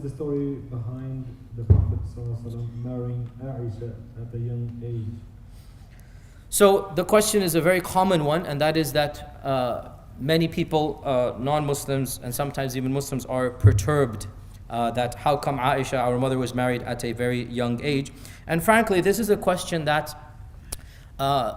the story behind the Prophet ﷺ marrying Aishah at a young age? So the question is a very common one, and that is that many people, non-Muslims and sometimes even Muslims, are perturbed that how come Aisha, our mother, was married at a very young age. And frankly, this is a question that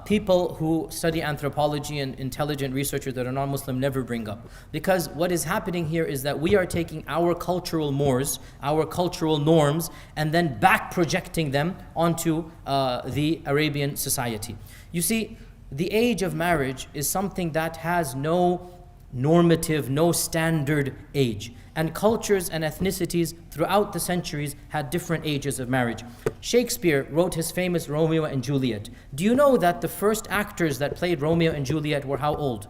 people who study anthropology and intelligent researchers that are non-Muslim never bring up. Because what is happening here is that we are taking our cultural mores, our cultural norms, and then back projecting them onto the Arabian society. You see, the age of marriage is something that has no normative, no standard age. And cultures and ethnicities throughout the centuries had different ages of marriage. Shakespeare wrote his famous Romeo and Juliet. Do you know that the first actors that played Romeo and Juliet were how old?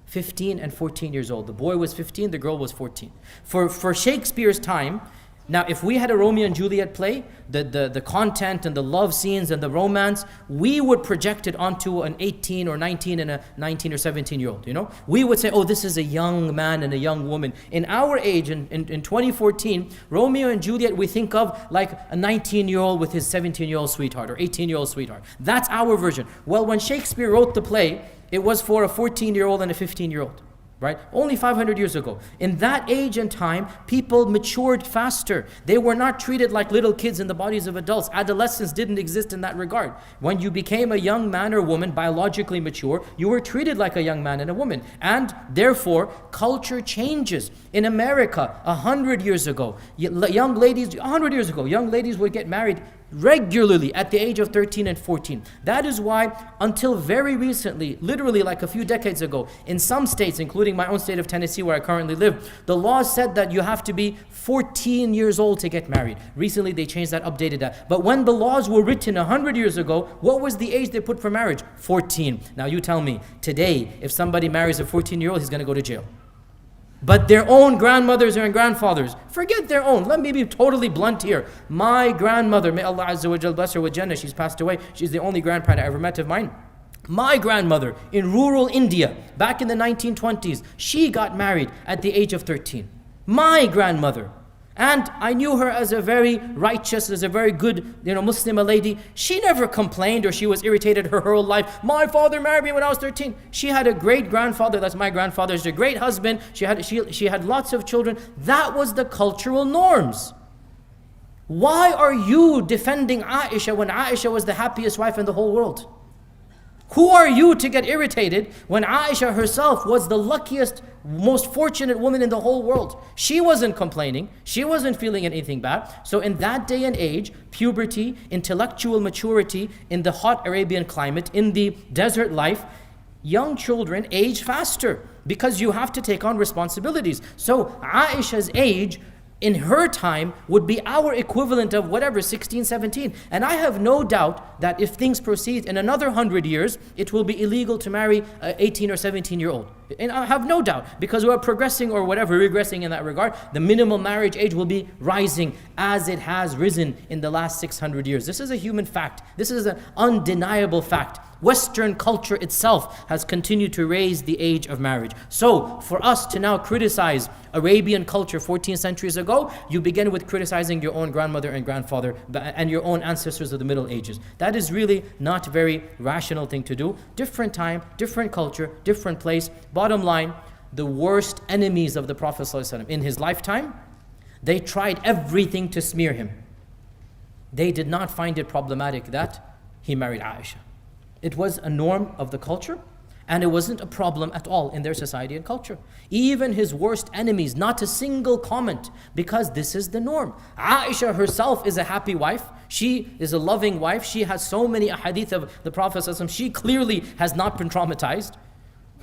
15 and 14 years old. The boy was 15, the girl was 14. For Shakespeare's time, now if we had a Romeo and Juliet play, the content and the love scenes and the romance, we would project it onto an 18 or 19 and a 19 or 17-year-old, you know? We would say, oh, this is a young man and a young woman. In our age, in 2014, Romeo and Juliet, we think of like a 19-year-old with his 17-year-old sweetheart or 18-year-old sweetheart. That's our version. Well, when Shakespeare wrote the play, it was for a 14-year-old and a 15-year-old. Right? Only 500 years ago. In that age and time, people matured faster. They were not treated like little kids in the bodies of adults. Adolescence didn't exist in that regard. When you became a young man or woman, biologically mature, you were treated like a young man and a woman. And therefore, culture changes. In America, 100 years ago, young ladies would get married regularly at the age of 13 and 14. That is why until very recently, literally like a few decades ago, in some states, including my own state of Tennessee where I currently live, the law said that you have to be 14 years old to get married. Recently they changed that, updated that. But when the laws were written 100 years ago, what was the age they put for marriage? 14. Now you tell me, today, if somebody marries a 14-year-old, he's going to go to jail. But their own grandmothers and grandfathers, forget their own. Let me be totally blunt here. My grandmother, may Allah Azza wa Jal bless her with Jannah, she's passed away. She's the only grandparent I ever met of mine. My grandmother in rural India, back in the 1920s, she got married at the age of 13. My grandmother. And I knew her as a very righteous, as a very good, Muslim lady. She never complained or she was irritated her whole life. My father married me when I was 13. She had a great grandfather, that's my grandfather. She's a great husband. She had lots of children. That was the cultural norms. Why are you defending Aisha when Aisha was the happiest wife in the whole world? Who are you to get irritated when Aisha herself was the luckiest, most fortunate woman in the whole world? She wasn't complaining. She wasn't feeling anything bad. So in that day and age, puberty, intellectual maturity, in the hot Arabian climate, in the desert life, young children age faster because you have to take on responsibilities. So Aisha's age in her time would be our equivalent of whatever, 16, 17. And I have no doubt that if things proceed in another 100 years, it will be illegal to marry an 18 or 17-year-old. And I have no doubt, because we're progressing or whatever, regressing in that regard. The minimum marriage age will be rising as it has risen in the last 600 years. This is a human fact. This is an undeniable fact. Western culture itself has continued to raise the age of marriage. So for us to now criticize Arabian culture 14 centuries ago, you begin with criticizing your own grandmother and grandfather and your own ancestors of the Middle Ages. That is really not a very rational thing to do. Different time, different culture, different place. Bottom line, the worst enemies of the Prophet ﷺ in his lifetime, they tried everything to smear him. They did not find it problematic that he married Aisha. It was a norm of the culture, and it wasn't a problem at all in their society and culture. Even his worst enemies, not a single comment, because this is the norm. Aisha herself is a happy wife. She is a loving wife. She has so many ahadith of the Prophet ﷺ. She clearly has not been traumatized.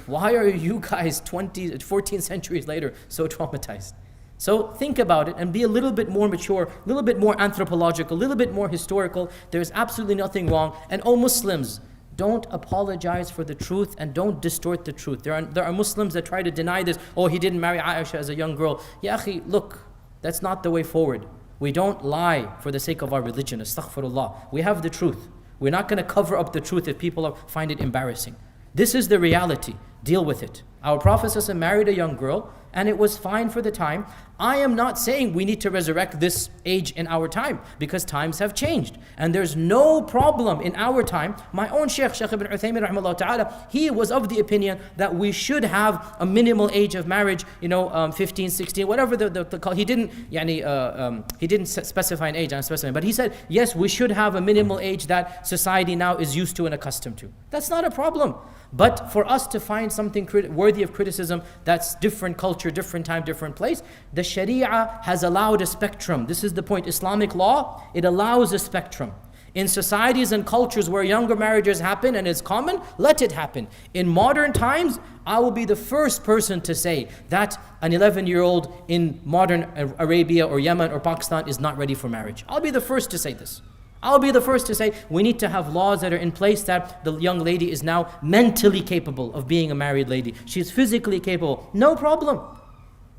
Why are you guys 14 centuries later so traumatized? So think about it and be a little bit more mature, a little bit more anthropological, a little bit more historical. There's absolutely nothing wrong. And Muslims, don't apologize for the truth and don't distort the truth. There are Muslims that try to deny this. Oh, he didn't marry Aisha as a young girl. Ya akhi, look, that's not the way forward. We don't lie for the sake of our religion. Astaghfirullah. We have the truth. We're not going to cover up the truth if people find it embarrassing. This is the reality. Deal with it. Our Prophet ﷺ married a young girl and it was fine for the time. I am not saying we need to resurrect this age in our time, because times have changed. And there's no problem in our time. My own Shaykh Ibn Uthaymin rahimahullah ta'ala, he was of the opinion that we should have a minimal age of marriage, 15, 16, whatever the call. He didn't specify an age, I'm specifying, but he said, yes, we should have a minimal age that society now is used to and accustomed to. That's not a problem. But for us to find something worthy of criticism that's different culture, different time, different place, the Sharia has allowed a spectrum. This is the point. Islamic law, it allows a spectrum. In societies and cultures where younger marriages happen and it's common, let it happen. In modern times, I will be the first person to say that an 11-year-old in modern Arabia or Yemen or Pakistan is not ready for marriage. I'll be the first to say this. I'll be the first to say we need to have laws that are in place that the young lady is now mentally capable of being a married lady. She's physically capable, no problem.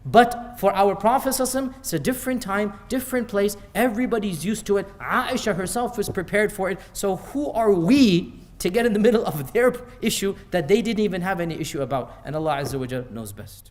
But for our Prophet ﷺ, it's a different time, different place. Everybody's used to it. Aisha herself was prepared for it. So who are we to get in the middle of their issue that they didn't even have any issue about? And Allah Azza wa Jalla knows best.